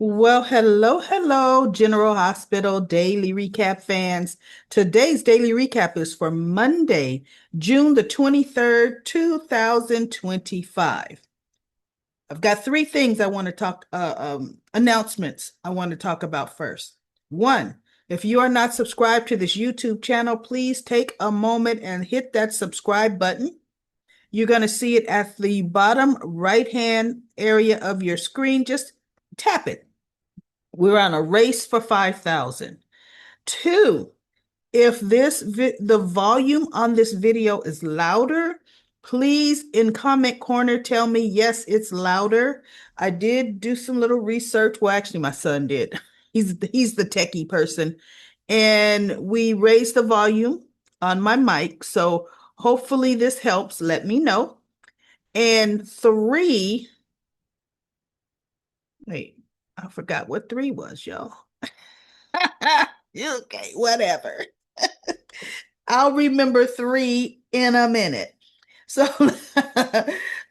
Well, hello, General Hospital Daily Recap fans. Today's daily recap is for Monday, June the 23rd, 2025. I've got three things I want to announcements I want to talk about first. One, if you are not subscribed to this YouTube channel, please take a moment and hit that subscribe button. You're going to see it at the bottom right-hand area of your screen. Just tap it. We're on a race for 5,000. Two, if the volume on this video is louder, please in comment corner tell me yes, it's louder. I did do some little research. Well, actually, my son did. He's the techie person, and we raised the volume on my mic. So hopefully this helps. Let me know. And three, wait, I forgot what three was, y'all. Okay, whatever. I'll remember three in a minute. So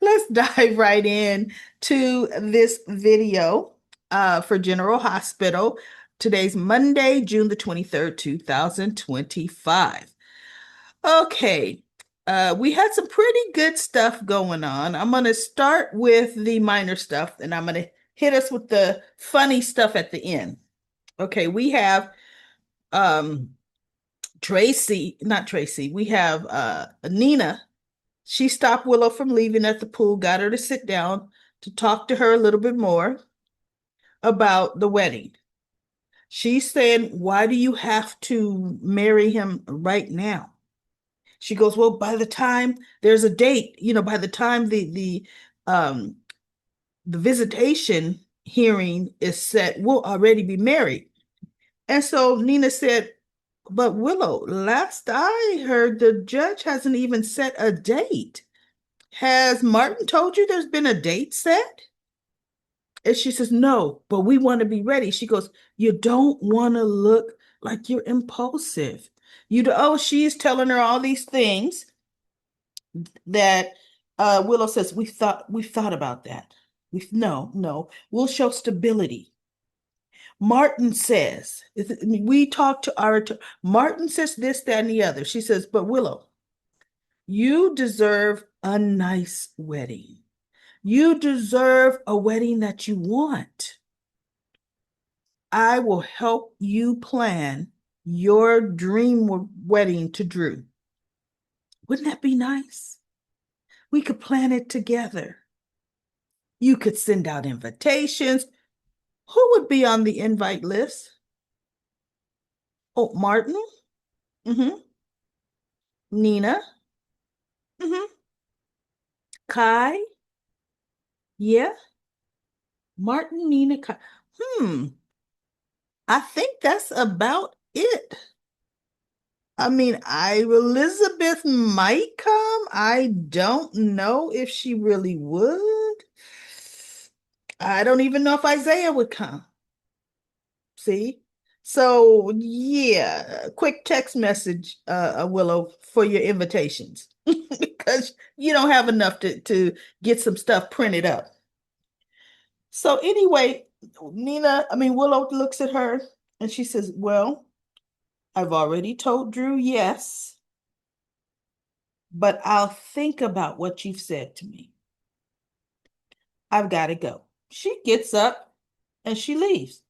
let's dive right in to this video for General Hospital. Today's Monday, June the 23rd, 2025. Okay, we had some pretty good stuff going on. I'm going to start with the minor stuff, and I'm going to hit us with the funny stuff at the end. Okay, we have um Tracy, not Tracy, we have Nina. She stopped Willow from leaving at the pool, got her to sit down to talk to her a little bit more about the wedding. She's saying, why do you have to marry him right now? She goes, well, by the time there's a date, by the time um the visitation hearing is set, we'll already be married. And so Nina said, but Willow, last I heard, the judge hasn't even set a date. Has Martin told you there's been a date set? And she says, no, but we want to be ready. She goes, you don't want to look like you're impulsive. Oh, she's telling her all these things that Willow says, we've thought about that. No, we'll show stability. Martin says, we talked to our, Martin says this, that, and the other. She says, but Willow, you deserve a nice wedding. You deserve a wedding that you want. I will help you plan your dream wedding to Drew. Wouldn't that be nice? We could plan it together. You could send out invitations. Who would be on the invite list? Oh, Martin? Mm-hmm. Nina? Mm-hmm. Kai? Yeah. Martin, Nina, Kai. Hmm. I think that's about it. I mean, Elizabeth might come. I don't know if she really would. I don't even know if Isaiah would come. See? So yeah, quick text message, Willow, for your invitations because you don't have enough to get some stuff printed up. So anyway, Willow looks at her and she says, well, I've already told Drew yes, but I'll think about what you've said to me. I've got to go. She gets up and she leaves.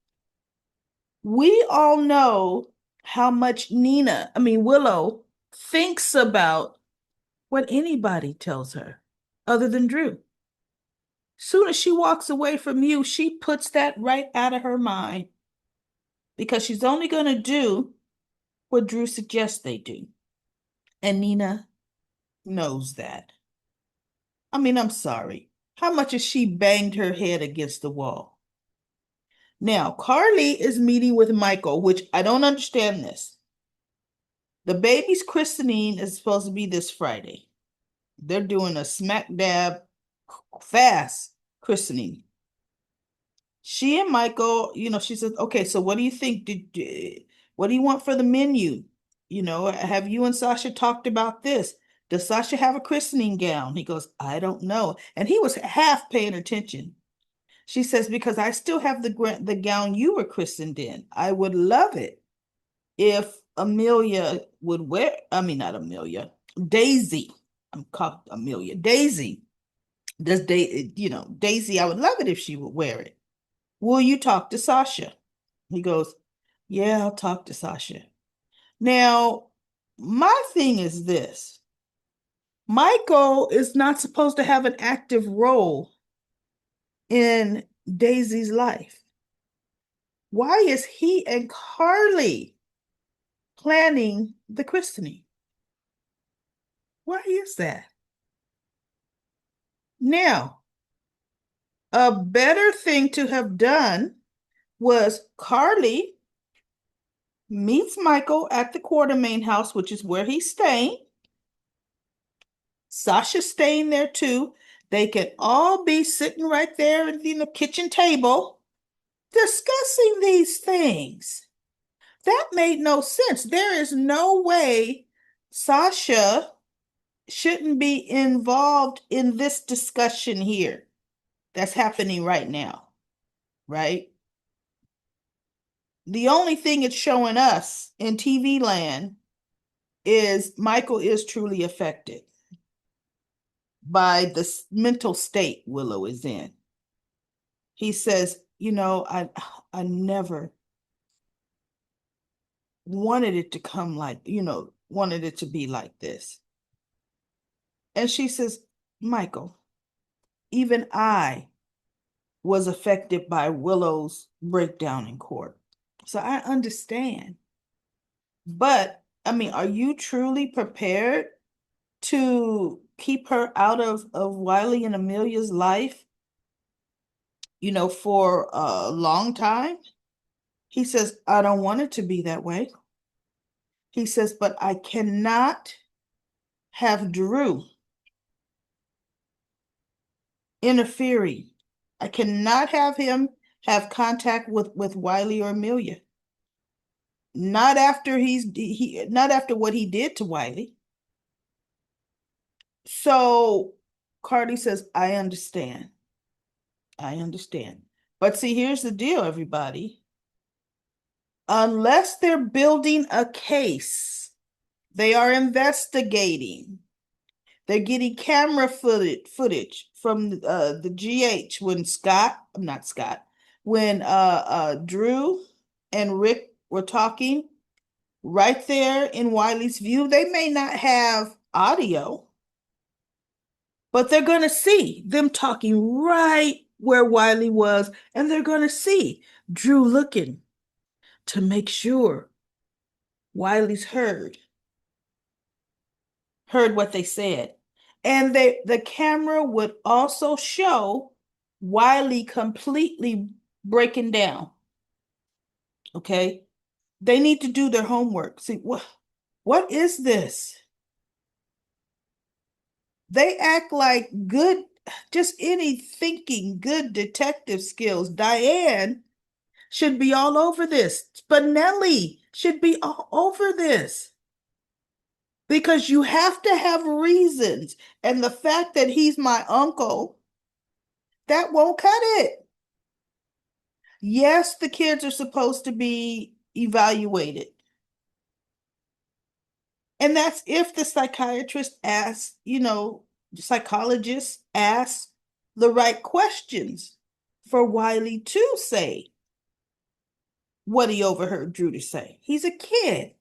We all know how much Willow thinks about what anybody tells her other than Drew. Soon as she walks away from you, she puts that right out of her mind because she's only going to do what Drew suggests they do. And Nina knows that. I'm sorry. How much has she banged her head against the wall? Now, Carly is meeting with Michael, which I don't understand this. The baby's christening is supposed to be this Friday. They're doing a smack dab fast christening. She and Michael, she says, okay, so what do you think? What do you want for the menu? Have you and Sasha talked about this? Does Sasha have a christening gown? He goes, I don't know. And he was half paying attention. She says, because I still have the gown you were christened in. I would love it if Amelia would wear, I mean, not Amelia, Daisy. I'm called Amelia. Daisy. Daisy, I would love it if she would wear it. Will you talk to Sasha? He goes, yeah, I'll talk to Sasha. Now, my thing is this. Michael is not supposed to have an active role in Daisy's life. Why is he and Carly planning the christening? Why is that? Now, a better thing to have done was Carly meets Michael at the Quartermain house, which is where he's staying. Sasha's staying there too. They can all be sitting right there at the kitchen table discussing these things. That made no sense. There is no way Sasha shouldn't be involved in this discussion here that's happening right now, right? The only thing it's showing us in TV land is Michael is truly affected by the mental state Willow is in. He says, I never wanted it to come like, wanted it to be like this. And she says, Michael, even I was affected by Willow's breakdown in court. So I understand. But I mean, are you truly prepared to keep her out of Wiley and Amelia's life, for a long time? He says, I don't want it to be that way. He says, but I cannot have Drew interfering. I cannot have him have contact with Wiley or Amelia. Not after not after what he did to Wiley. So Cardi says, I understand. I understand. But see, here's the deal, everybody. Unless they're building a case, they are investigating. They're getting camera footage from the GH when when Drew and Rick were talking right there in Wiley's view. They may not have audio, but they're going to see them talking right where Wiley was, and they're going to see Drew looking to make sure Wiley's heard what they said. And the camera would also show Wiley completely breaking down. Okay? They need to do their homework. See, what is this? They act like good, just any thinking, good detective skills. Diane should be all over this. Spinelli should be all over this. Because you have to have reasons. And the fact that he's my uncle, that won't cut it. Yes, the kids are supposed to be evaluated. And that's if the psychiatrist asks, the psychologist asks the right questions for Wiley to say what he overheard Drew to say. He's a kid.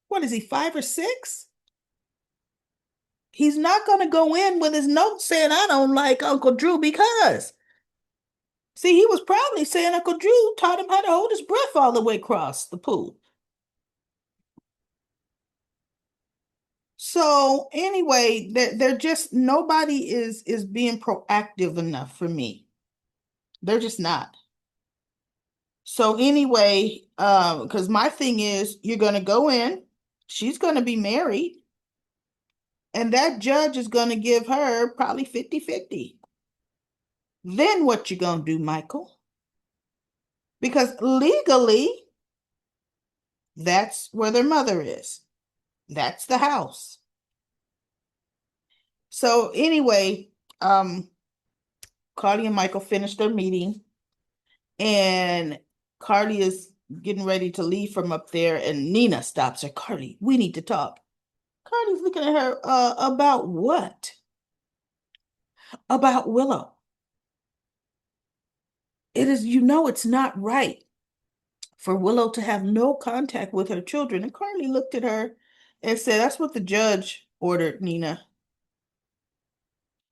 What is he, 5 or 6? He's not going to go in with his notes saying, I don't like Uncle Drew because. See, he was probably saying Uncle Drew taught him how to hold his breath all the way across the pool. So anyway, they're just, nobody is being proactive enough for me. They're just not. So anyway, because my thing is, you're going to go in, she's going to be married, and that judge is going to give her probably 50-50. Then what you going to do, Michael? Because legally, that's where their mother is. That's the house. So anyway, Carly and Michael finished their meeting. And Carly is getting ready to leave from up there, and Nina stops her. Carly, we need to talk. Carly's looking at her, about what? About Willow. It is, it's not right for Willow to have no contact with her children. And Carly looked at her and said, that's what the judge ordered, Nina.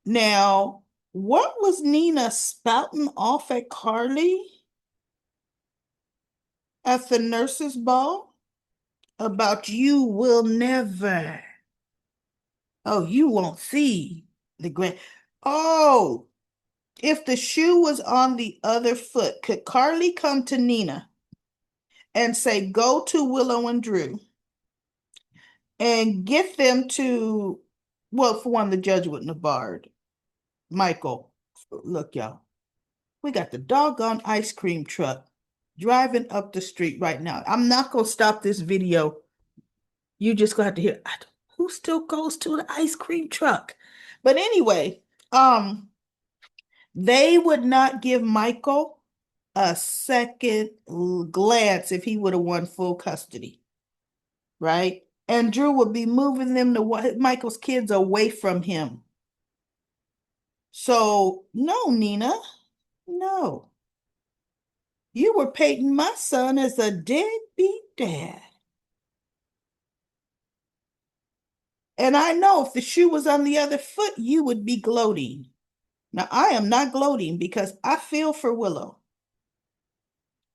Now, what was Nina spouting off at Carly at the nurses' ball? About you will never. Oh, you won't see the grand. Oh, if the shoe was on the other foot, could Carly come to Nina and say, go to Willow and Drew and get them to, well, for one, the judge wouldn't have barred Michael. Look, y'all, we got the doggone ice cream truck driving up the street right now. I'm not going to stop this video. You just going to have to hear, who still goes to the ice cream truck? But anyway, they would not give Michael a second glance if he would have won full custody, right? And Drew would be moving them to Michael's kids away from him. So, no, Nina, no. You were painting my son as a deadbeat dad. And I know if the shoe was on the other foot, you would be gloating. Now, I am not gloating because I feel for Willow.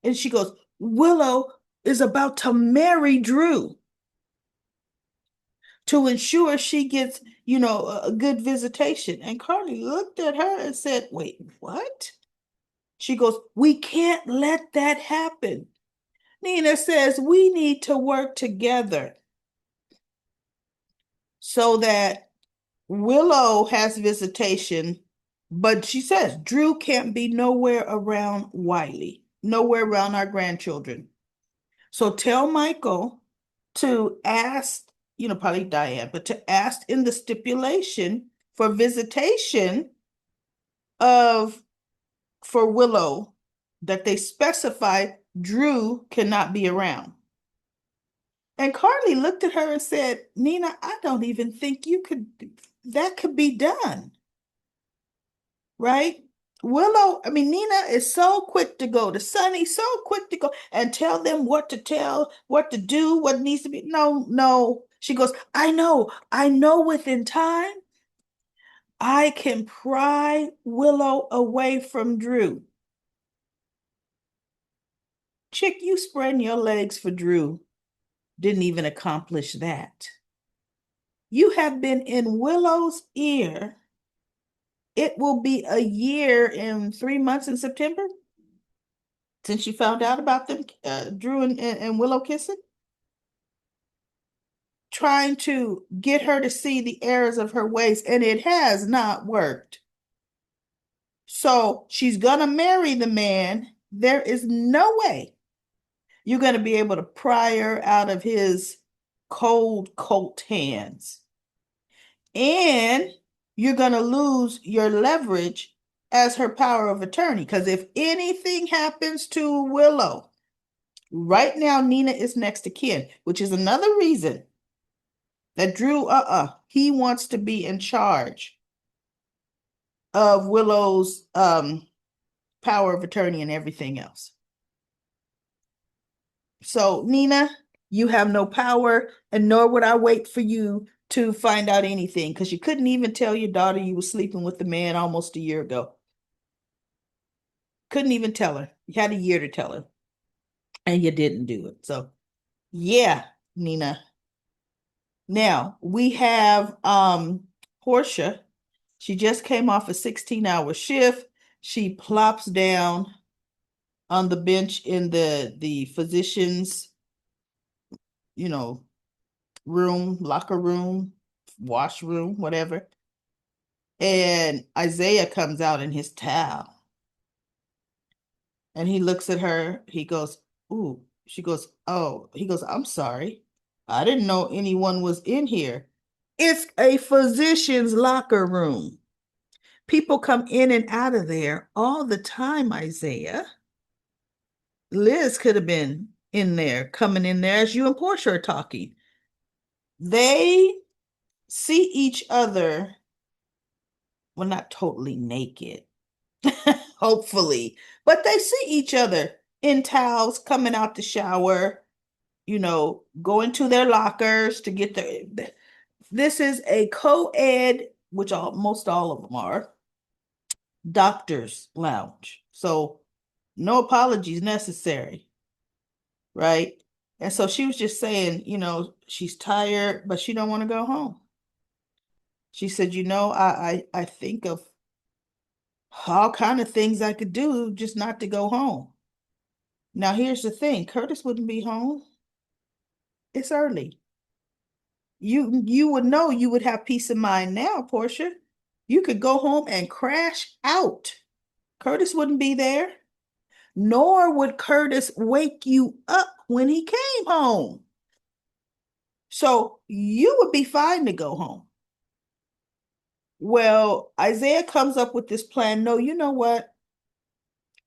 And she goes, Willow is about to marry Drew to ensure she gets, a good visitation. And Carly looked at her and said, wait, what? She goes, we can't let that happen. Nina says, we need to work together so that Willow has visitation, but she says Drew can't be nowhere around Wiley, nowhere around our grandchildren. So tell Michael to ask, probably Diane, but to ask in the stipulation for visitation for Willow that they specify Drew cannot be around. And Carly looked at her and said, Nina, I don't even think that could be done. Right? Nina is so quick to go to Sunny, so quick to go and tell them what to tell, what to do, what needs to be. No, no. She goes, I know within time, I can pry Willow away from Drew. Chick, you spreading your legs for Drew didn't even accomplish that. You have been in Willow's ear. It will be a year in 3 months in September since you found out about them, Drew and Willow kissing, trying to get her to see the errors of her ways, and it has not worked. So she's going to marry the man. There is no way you're going to be able to pry her out of his cold Colt hands. And you're going to lose your leverage as her power of attorney. Because if anything happens to Willow, right now, Nina is next to kin, which is another reason that Drew, he wants to be in charge of Willow's power of attorney and everything else. So, Nina, you have no power, and nor would I wait for you to find out anything, because you couldn't even tell your daughter you were sleeping with the man almost a year ago. Couldn't even tell her. You had a year to tell her, and you didn't do it. So, yeah, Nina. Now, we have Portia. She just came off a 16-hour shift. She plops down on the bench in the physician's, room, locker room, washroom, whatever. And Isaiah comes out in his towel. And he looks at her. He goes, ooh. She goes, oh. He goes, I'm sorry. I didn't know anyone was in here. It's a physician's locker room. People come in and out of there all the time, Isaiah. Liz could have been in there, coming in there as you and Portia are talking. They see each other, well, not totally naked, hopefully, but they see each other in towels coming out the shower, going to their lockers to get their. This is a co-ed, which most all of them are, doctor's lounge. So no apologies necessary, right? And so she was just saying, she's tired, but she don't want to go home. She said, I think of all kind of things I could do just not to go home. Now here's the thing, Curtis wouldn't be home. It's early. You would know, you would have peace of mind now, Portia. You could go home and crash out. Curtis wouldn't be there, nor would Curtis wake you up when he came home. So you would be fine to go home. Well, Isaiah comes up with this plan. No, you know what?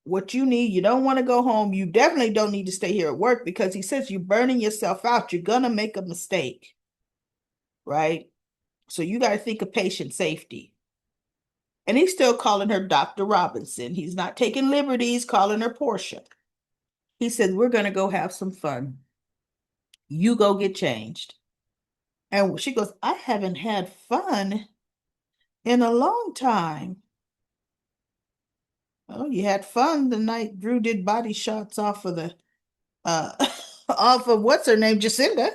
What you need, you don't want to go home. You definitely don't need to stay here at work because he says you're burning yourself out. You're going to make a mistake, right? So you got to think of patient safety. And he's still calling her Dr. Robinson. He's not taking liberties calling her Portia. He said, we're going to go have some fun. You go get changed. And she goes, I haven't had fun in a long time. Oh, you had fun the night Drew did body shots off of the uh off of what's her name, Jacinda.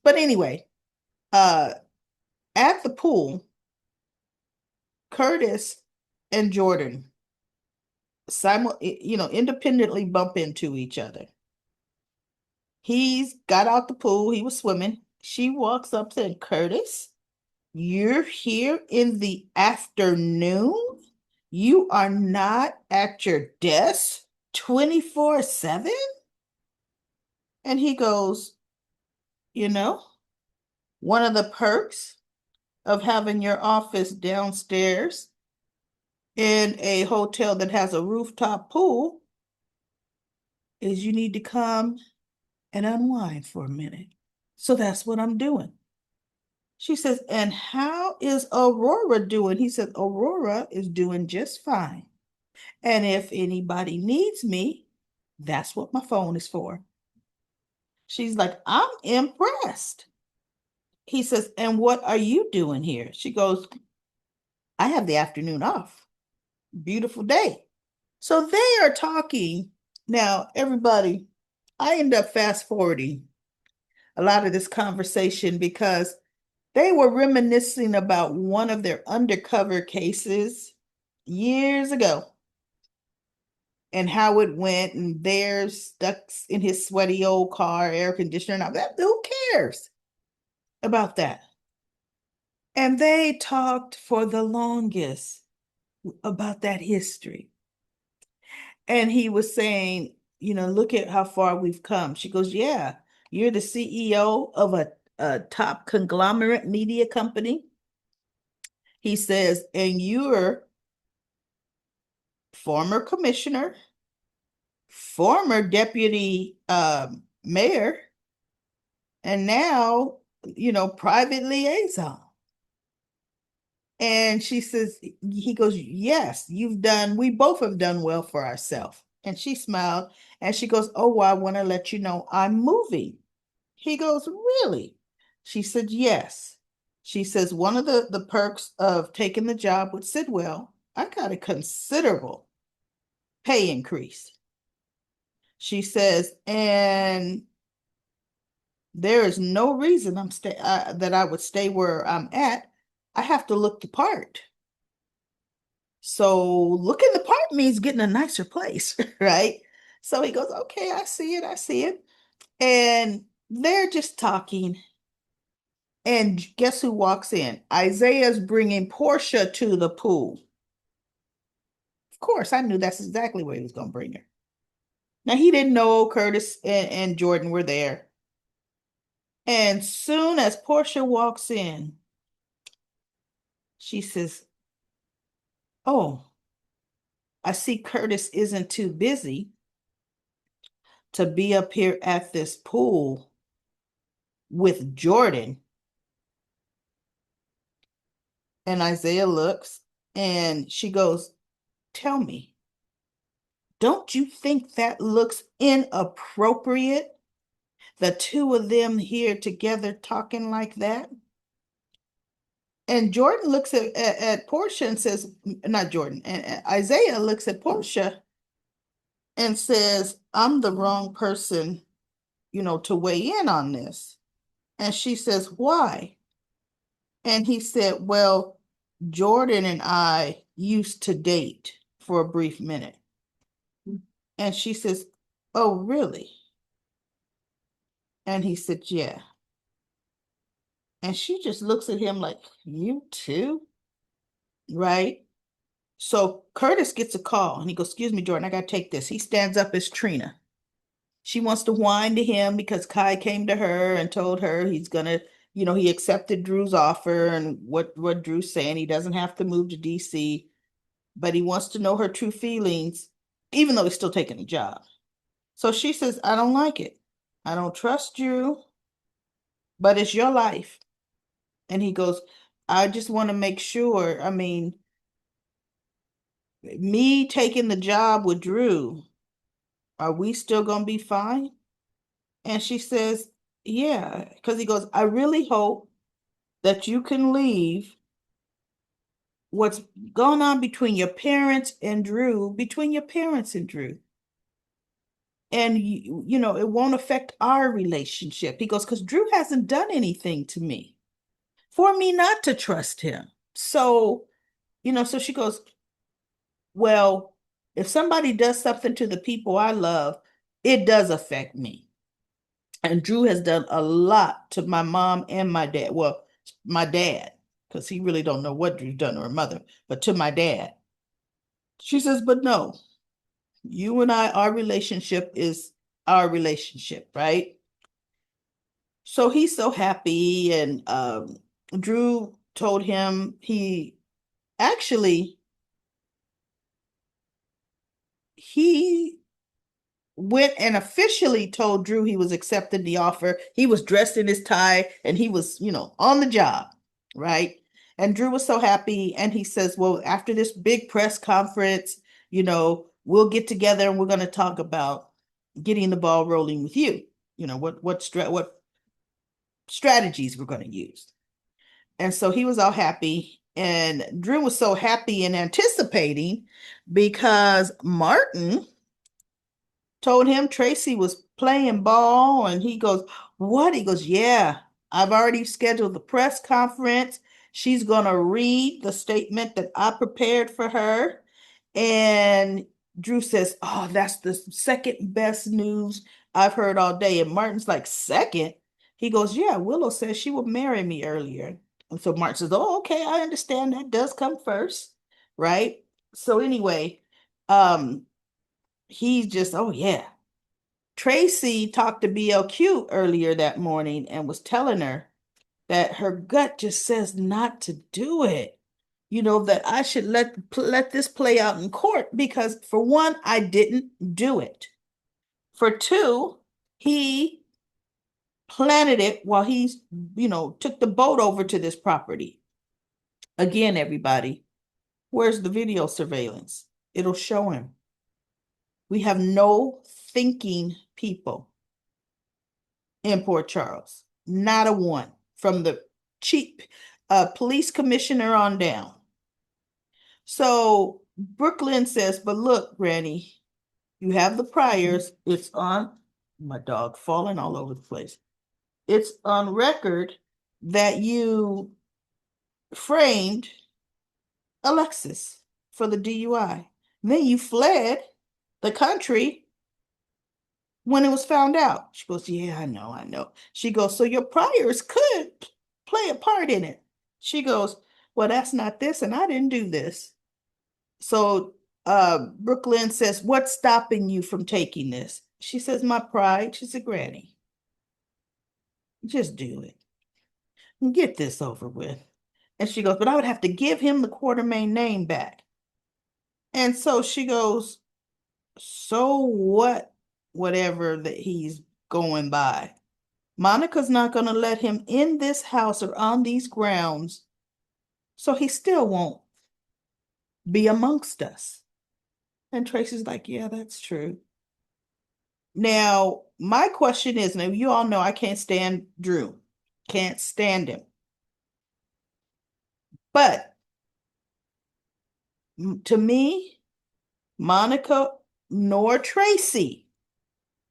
But anyway, uh at the pool, Curtis and Jordan independently bump into each other. He's got out the pool, he was swimming. She walks up to him, Curtis, you're here in the afternoon? You are not at your desk 24/7? And he goes, one of the perks of having your office downstairs in a hotel that has a rooftop pool is you need to come and unwind for a minute. So that's what I'm doing. She says, and how is Aurora doing? He said, Aurora is doing just fine. And if anybody needs me, that's what my phone is for. She's like, I'm impressed. He says, and what are you doing here? She goes, I have the afternoon off. Beautiful day. So they are talking. Now, everybody, I end up fast forwarding a lot of this conversation because they were reminiscing about one of their undercover cases years ago and how it went, and they're stuck in his sweaty old car, air conditioner, and all that. Who cares about that? And they talked for the longest about that history. And he was saying, look at how far we've come. She goes, yeah, you're the CEO of a top conglomerate media company. He says, and you're former commissioner, former deputy mayor, and now, private liaison. And she says, he goes, yes, we both have done well for ourselves. And she smiled and she goes, oh, well, I want to let you know I'm moving. He goes, really? She said, yes. She says, one of the perks of taking the job with Sidwell, I got a considerable pay increase. She says, and there is no reason that I would stay where I'm at. I have to look the part. So looking the part means getting a nicer place, right? So he goes, okay, I see it. I see it. And they're just talking. And guess who walks in? Isaiah's bringing Portia to the pool. Of course, I knew that's exactly where he was going to bring her. Now, he didn't know Curtis and Jordan were there. And soon as Portia walks in, she says, oh, I see Curtis isn't too busy. to be up here at this pool with Jordan. And Isaiah looks and she goes, tell me, don't you think that looks inappropriate? The two of them here together talking like that? And Jordan looks at Portia and says, not Jordan, and Isaiah looks at Portia and says, I'm the wrong person, to weigh in on this. And she says, why? And he said, well, Jordan and I used to date for a brief minute. And she says, oh, really? And he said, yeah. And she just looks at him like, you too? Right? So Curtis gets a call and he goes, excuse me, Jordan, I got to take this. He stands up as Trina. She wants to whine to him because Kai came to her and told her he's gonna, he accepted Drew's offer and what Drew's saying. He doesn't have to move to DC, but he wants to know her true feelings, even though he's still taking the job. So she says, I don't like it. I don't trust Drew, but it's your life. And he goes, I just want to make sure. I mean, me taking the job with Drew, are we still going to be fine? And she says, yeah, because he goes, I really hope that you can leave what's going on between your parents and Drew, between your parents and Drew. And, it won't affect our relationship. He goes, because Drew hasn't done anything to me for me not to trust him. So, so she goes, well, if somebody does something to the people I love, it does affect me. And Drew has done a lot to my mom and my dad. Well, my dad, because he really don't know what Drew's done to her mother, but to my dad. She says, but no, you and I, our relationship is our relationship, right? So he's so happy. And Drew told him he went and officially told Drew he was accepting the offer. He was dressed in his tie and he was, on the job, right? And Drew was so happy. And he says, well, after this big press conference, we'll get together and we're going to talk about getting the ball rolling with you. What strategies we're going to use. And so he was all happy. And Drew was so happy and anticipating because Martin told him Tracy was playing ball. And he goes, what? He goes, yeah, I've already scheduled the press conference. She's going to read the statement that I prepared for her. And Drew says, oh, that's the second best news I've heard all day. And Martin's like, second? He goes, yeah, Willow says she would marry me earlier. And so Martin says, oh, okay, I understand that does come first, right? So anyway, he's just, oh yeah. Tracy talked to BLQ earlier that morning and was telling her that her gut just says not to do it. That I should let this play out in court because for one, I didn't do it. For two, he planted it while he's, took the boat over to this property. Again, everybody, where's the video surveillance? It'll show him. We have no thinking people in Port Charles. Not a one. From the chief police commissioner on down. So Brooklyn says, but look, Granny, you have the priors. It's on, my dog falling all over the place. It's on record that you framed Alexis for the DUI. Then you fled the country when it was found out. She goes, yeah, I know. She goes, so your priors could play a part in it. She goes, well, that's not this, and I didn't do this. So Brooklyn says, what's stopping you from taking this? She says, my pride. She said, Granny, just do it. Get this over with. And she goes, but I would have to give him the Quartermain name back. And so she goes, so what whatever that he's going by. Monica's not going to let him in this house or on these grounds, so he still won't be amongst us. And Tracy's like, yeah, that's true. Now, my question is, now you all know I can't stand Drew. Can't stand him. But to me, Monica nor Tracy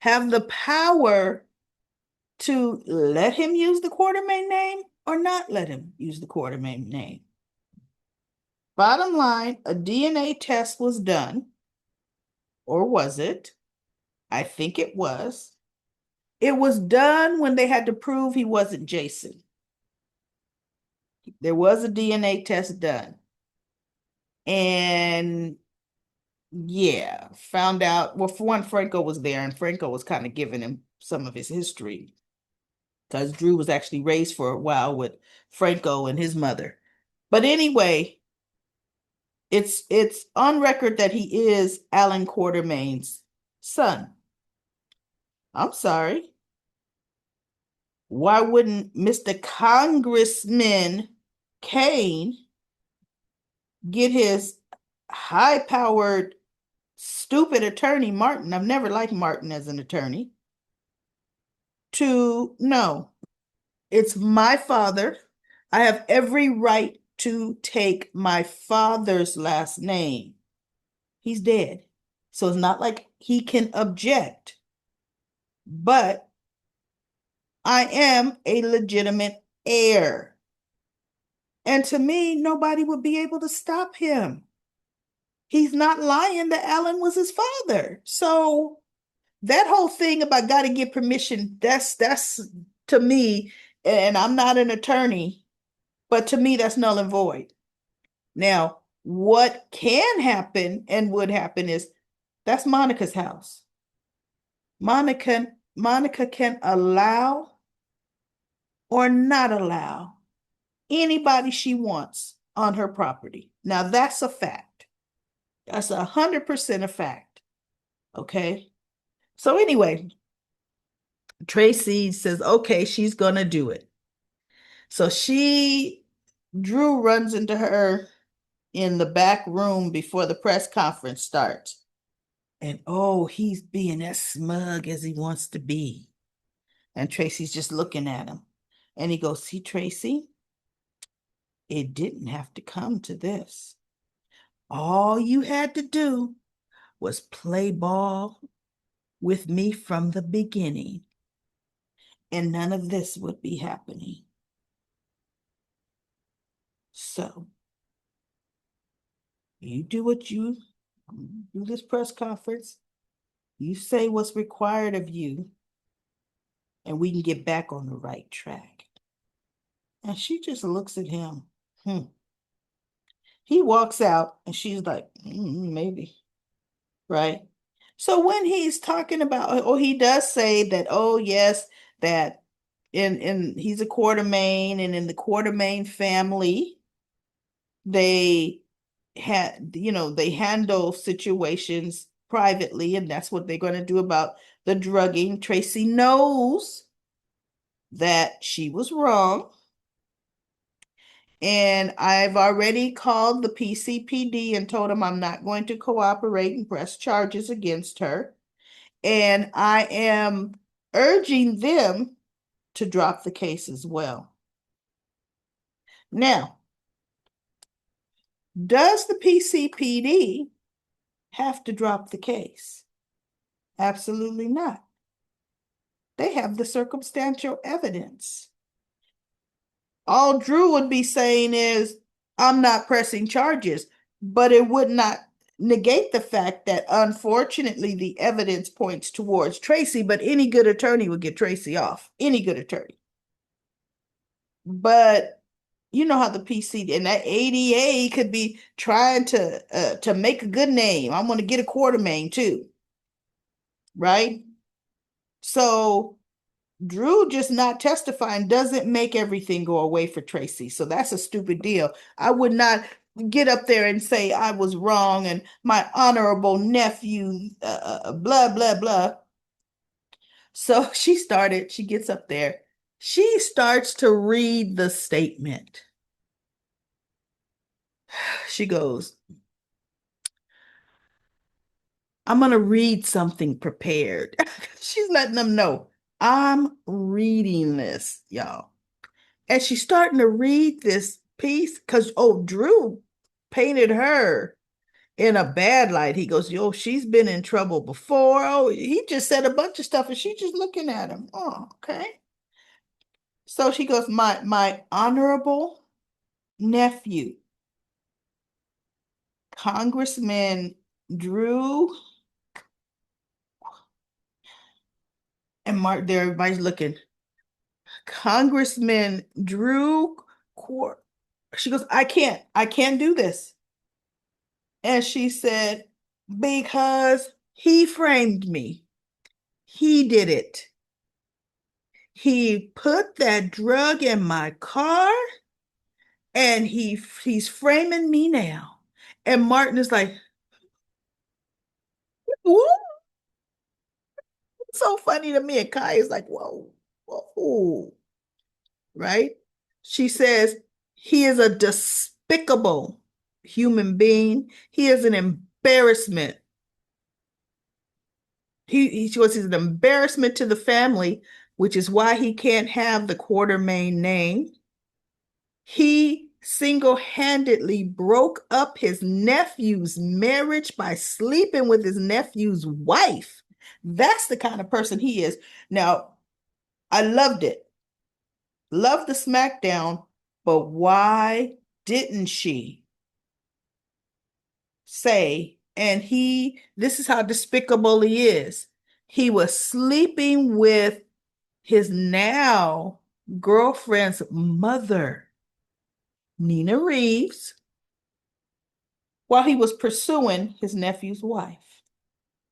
have the power to let him use the Quartermain name or not let him use the Quartermain name. Bottom line, a DNA test was done, or was it? I think it was. It was done when they had to prove he wasn't Jason. There was a DNA test done. And yeah, found out, well, for one, Franco was there, and Franco was kind of giving him some of his history because Drew was actually raised for a while with Franco and his mother. But anyway, it's on record that he is Alan Quartermain's son. I'm sorry. Why wouldn't Mr. Congressman Kane get his high-powered, stupid attorney, Martin? I've never liked Martin as an attorney. No, it's my father. I have every right to take my father's last name. He's dead. So it's not like he can object. But I am a legitimate heir. And to me, nobody would be able to stop him. He's not lying that Alan was his father. So that whole thing about got to get permission, that's to me, and I'm not an attorney, but to me, that's null and void. Now, what can happen and would happen is that's Monica's house. Monica can allow or not allow anybody she wants on her property. Now, that's a fact. That's 100% a fact. Okay. So anyway, Tracy says, okay, she's going to do it. So Drew runs into her in the back room before the press conference starts. And oh, he's being as smug as he wants to be. And Tracy's just looking at him. And he goes, see, Tracy, it didn't have to come to this. All you had to do was play ball with me from the beginning, and none of this would be happening. So you do this press conference, you say what's required of you, and we can get back on the right track. And she just looks at him. He walks out, and she's like, maybe, right? So when he's talking about, he does say that, oh yes, that he's a Quartermain, and in the Quartermain family, they they handle situations privately, and that's what they're going to do about the drugging. Tracy knows that she was wrong. And I've already called the PCPD and told them I'm not going to cooperate and press charges against her. And I am urging them to drop the case as well. Now, does the PCPD have to drop the case? Absolutely not. They have the circumstantial evidence. All Drew would be saying is, I'm not pressing charges, but it would not negate the fact that unfortunately the evidence points towards Tracy, but any good attorney would get Tracy off. Any good attorney. But you know how the PC and that ADA could be trying to make a good name. I'm going to get a Quartermain too. Right? So Drew just not testifying doesn't make everything go away for Tracy. So that's a stupid deal. I would not get up there and say I was wrong and my honorable nephew, blah, blah, blah. So she gets up there. She starts to read the statement. She goes, I'm going to read something prepared. She's letting them know I'm reading this, y'all. And she's starting to read this piece because, oh, Drew painted her in a bad light. He goes, yo, she's been in trouble before. Oh, he just said a bunch of stuff and she's just looking at him. Oh, okay. So she goes, my honorable nephew, Congressman Drew and Mark, there, everybody's looking. Congressman Drew, she goes, I can't do this. And she said, because he framed me. He did it. He put that drug in my car and he's framing me now. And Martin is like, whoa, it's so funny to me. And Kai is like, whoa, whoa, right? She says, he is a despicable human being. He is an embarrassment. She was he's an embarrassment to the family, which is why he can't have the Quartermain name. He single-handedly broke up his nephew's marriage by sleeping with his nephew's wife. That's the kind of person he is. Now, I loved it. Loved the SmackDown, but why didn't she say, and this is how despicable he is. He was sleeping with his now girlfriend's mother, Nina Reeves, while he was pursuing his nephew's wife.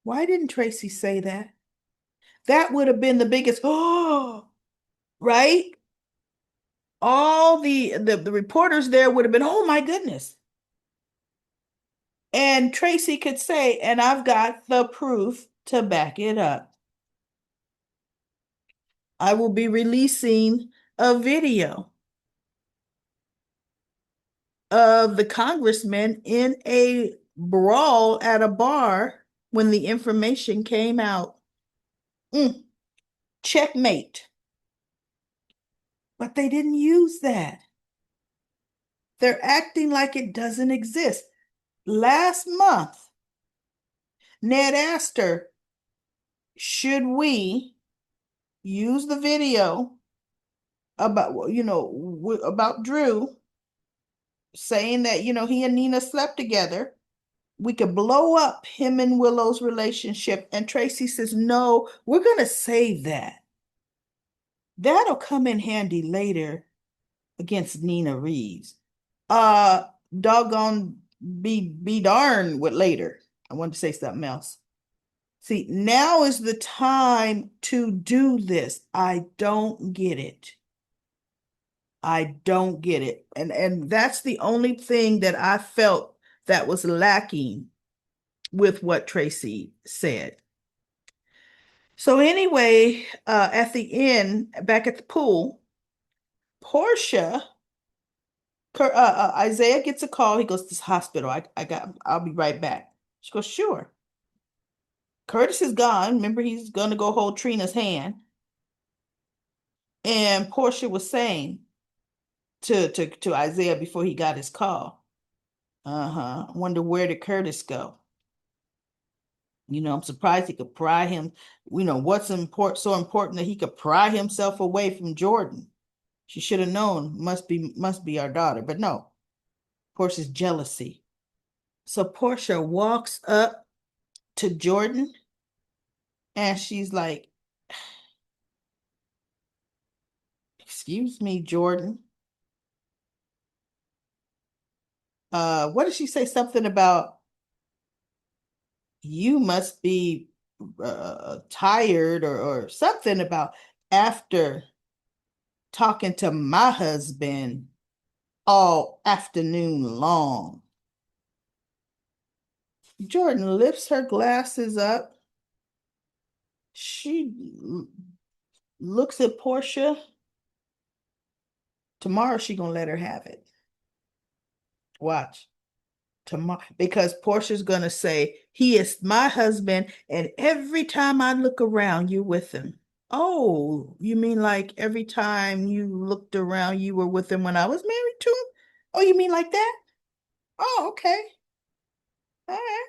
Why didn't Tracy say that? That would have been the biggest, oh, right? All the reporters there would have been, oh my goodness. And Tracy could say, and I've got the proof to back it up. I will be releasing a video of the congressman in a brawl at a bar when the information came out. Checkmate. But they didn't use that. They're acting like it doesn't exist. Last month, Ned asked her, should we use the video about, about Drew saying that, he and Nina slept together? We could blow up him and Willow's relationship. And Tracy says, no, we're going to save that. That'll come in handy later against Nina Reeves. Doggone be darned with later. I wanted to say something else. See, now is the time to do this. I don't get it. I don't get it. And that's the only thing that I felt that was lacking with what Tracy said. So anyway, at the end, back at the pool, Portia, Isaiah gets a call. He goes to this hospital. I'll be right back. She goes, sure. Curtis is gone. Remember, he's gonna go hold Trina's hand. And Portia was saying to Isaiah before he got his call, I wonder where did Curtis go? I'm surprised he could pry him. What's so important that he could pry himself away from Jordan. She should have known. Must be our daughter. But no, Portia's jealousy. So Portia walks up to Jordan and she's like, excuse me, Jordan. What did she say? Something about you must be tired or something about after talking to my husband all afternoon long. Jordan lifts her glasses up She looks at Portia. Tomorrow she gonna let her have it. Watch. Tomorrow, because Portia's gonna say, he is my husband, and every time I look around, you're with him. Oh, you mean like every time you looked around, you were with him when I was married to him? Oh, you mean like that? Oh, okay. All right.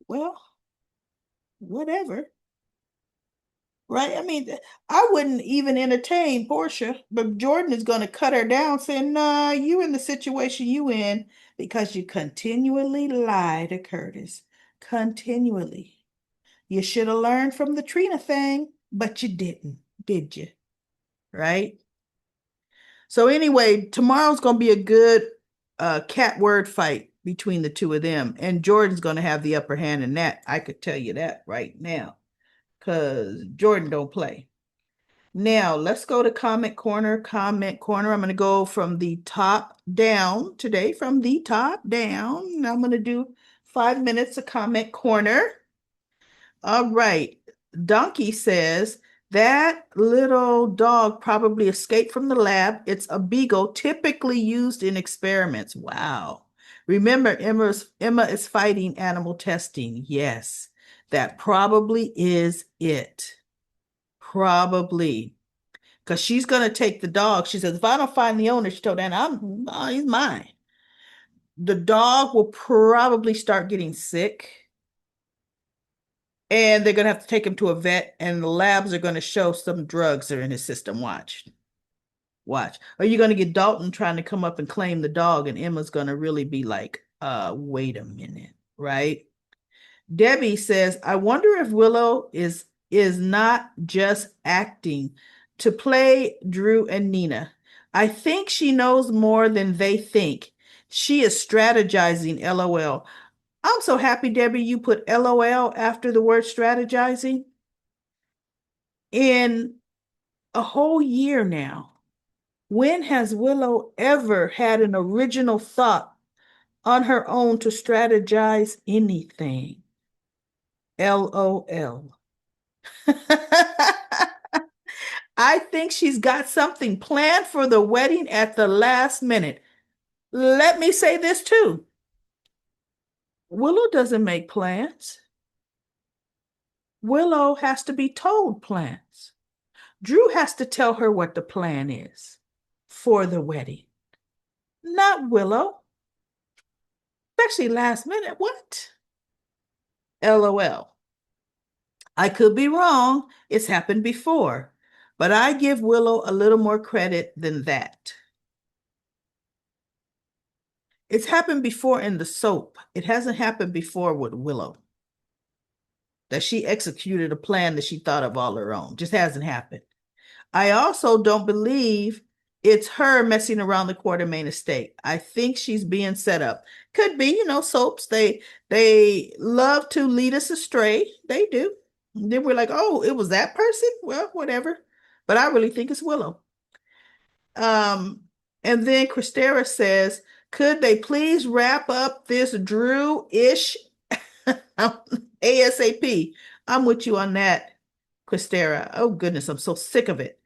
Well, whatever. Right? I mean, I wouldn't even entertain Portia, but Jordan is going to cut her down, saying, "Nah, you in the situation you in because you continually lie to Curtis. Continually. You should have learned from the Trina thing, but you didn't, did you? Right? So anyway, tomorrow's going to be a good cat word fight between the two of them, and Jordan's going to have the upper hand in that. I could tell you that right now, because Jordan don't play. Now, let's go to comment corner. Comment corner. I'm going to go from the top down today, from the top down. I'm going to do 5 minutes of comment corner. All right. Donkey says that little dog probably escaped from the lab. It's a beagle typically used in experiments. Wow. Remember, Emma is fighting animal testing. Yes, that probably is it. Probably. Because she's going to take the dog. She says, if I don't find the owner, she told Anna, he's mine. The dog will probably start getting sick. And they're going to have to take him to a vet, and the labs are going to show some drugs are in his system. Watch. Watch. Are you going to get Dalton trying to come up and claim the dog, and Emma's going to really be like, wait a minute, right? Debbie says, I wonder if Willow is not just acting to play Drew and Nina. I think she knows more than they think. She is strategizing, LOL. I'm so happy, Debbie, you put LOL after the word strategizing. In a whole year now, when has Willow ever had an original thought on her own to strategize anything? LOL. I think she's got something planned for the wedding at the last minute. Let me say this too. Willow doesn't make plans. Willow has to be told plans. Drew has to tell her what the plan is for the wedding, not Willow, especially last minute. What? LOL. I could be wrong. It's happened before, but I give Willow a little more credit than that. It's happened before in the soap. It hasn't happened before with Willow. That she executed a plan that she thought of all her own. Just hasn't happened. I also don't believe it's her messing around the Quartermain estate. I think she's being set up. Could be, soaps. They love to lead us astray. They do. And then we're like, oh, it was that person? Well, whatever. But I really think it's Willow. Um, and then Christera says, could they please wrap up this Drew-ish ASAP? I'm with you on that, Christera. Oh, goodness, I'm so sick of it.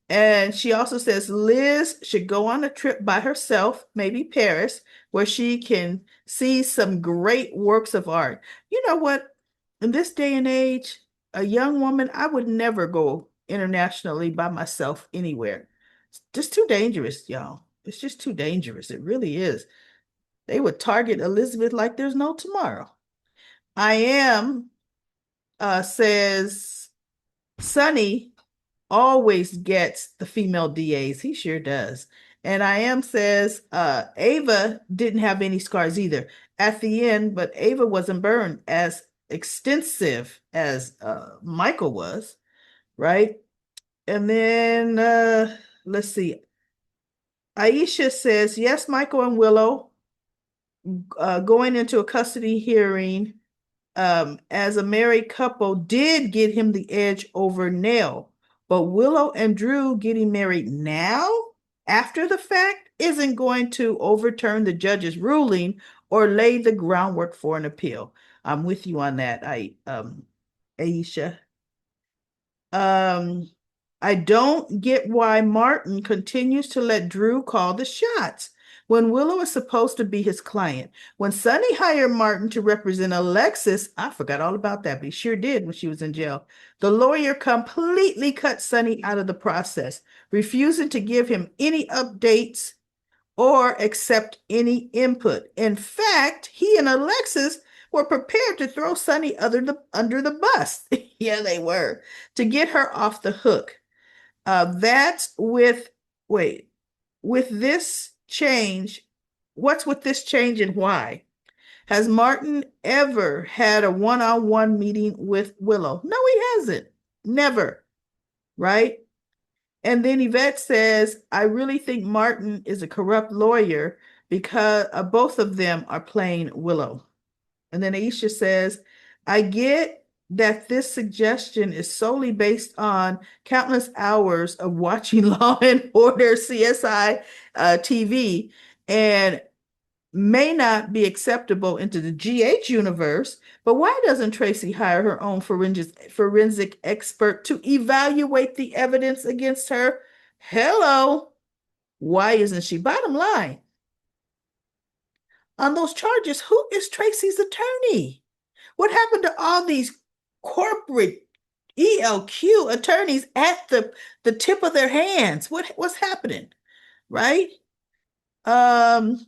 And she also says Liz should go on a trip by herself, maybe Paris, where she can see some great works of art. You know what? In this day and age, a young woman, I would never go internationally by myself anywhere. It's just too dangerous, y'all. It's just too dangerous. It really is. They would target Elizabeth like there's no tomorrow. I am, says Sonny always gets the female DAs. He sure does. And I am says Ava didn't have any scars either at the end, but Ava wasn't burned as extensive as Michael was, right? And then let's see. Aisha says, yes, Michael and Willow going into a custody hearing as a married couple did get him the edge over Nell. But Willow and Drew getting married now, after the fact, isn't going to overturn the judge's ruling or lay the groundwork for an appeal. I'm with you on that. Aisha. Um, I don't get why Martin continues to let Drew call the shots when Willow is supposed to be his client. When Sonny hired Martin to represent Alexis, I forgot all about that, but he sure did when she was in jail. The lawyer completely cut Sonny out of the process, refusing to give him any updates or accept any input. In fact, he and Alexis were prepared to throw Sunny under the bus. Yeah, they were, to get her off the hook. That's with, wait, with this change, what's with this change and why? Has Martin ever had a one-on-one meeting with Willow? No, he hasn't. Never, right? And then Yvette says, I really think Martin is a corrupt lawyer because both of them are playing Willow. And then Aisha says, I get that this suggestion is solely based on countless hours of watching Law and Order CSI TV and may not be acceptable into the GH universe, but why doesn't Tracy hire her own forensic expert to evaluate the evidence against her? Hello. Why isn't she? Bottom line, on those charges, who is Tracy's attorney? What happened to all these corporate ELQ attorneys at the tip of their hands? What's happening? Right? Um,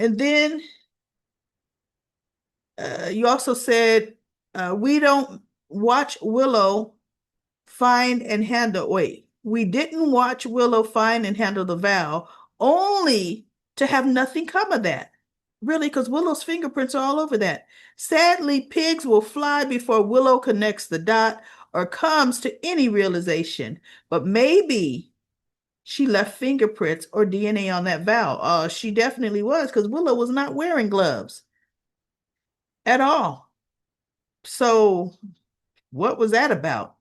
and then you also said we don't watch Willow find and handle. Wait, we didn't watch Willow find and handle the vow, only to have nothing come of that. Really, because Willow's fingerprints are all over that. Sadly, pigs will fly before Willow connects the dot or comes to any realization. But maybe she left fingerprints or DNA on that vow. She definitely was, because Willow was not wearing gloves at all. So, what was that about?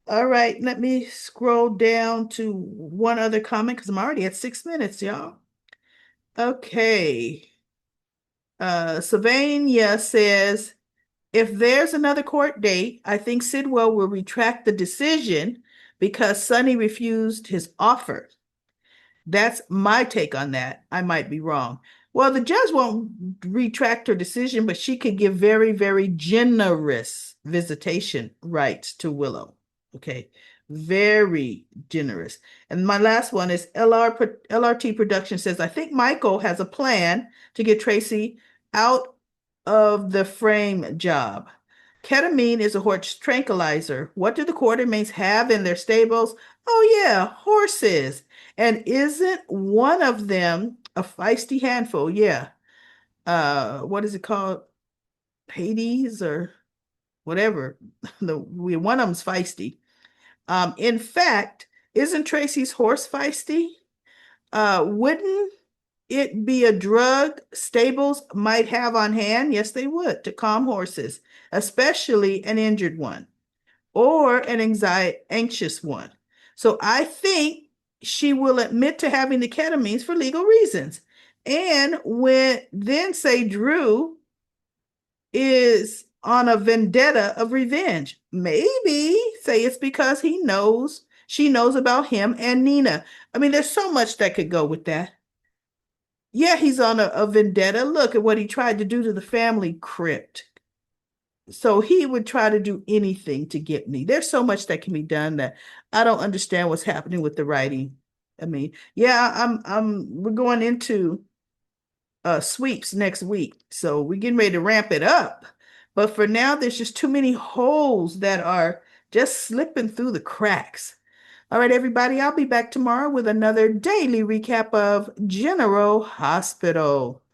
All right, let me scroll down to one other comment because I'm already at 6 minutes, y'all. Okay. Sylvania says, if there's another court date, I think Sidwell will retract the decision because Sonny refused his offer. That's my take on that. I might be wrong. Well, the judge won't retract her decision, but she could give very, very generous visitation rights to Willow. Okay. Very generous. And my last one is LRT Production says, I think Michael has a plan to get Tracy out of the frame job. Ketamine is a horse tranquilizer. What do the Quartermains have in their stables? Oh, yeah, horses. And isn't one of them a feisty handful? Yeah. What is it called? Hades or whatever. One of them's feisty. In fact, isn't Tracy's horse feisty? Wouldn't it be a drug stables might have on hand? Yes, they would, to calm horses, especially an injured one or an anxious one. So I think she will admit to having the ketamines for legal reasons. And then say Drew is on a vendetta of revenge. Maybe say it's because she knows about him and Nina. I mean, there's so much that could go with that. Yeah, he's on a vendetta. Look at what he tried to do to the family crypt. So he would try to do anything to get me. There's so much that can be done that I don't understand what's happening with the writing. I mean, yeah, we're going into sweeps next week. So we're getting ready to ramp it up. But for now, there's just too many holes that are just slipping through the cracks. All right, everybody, I'll be back tomorrow with another daily recap of General Hospital.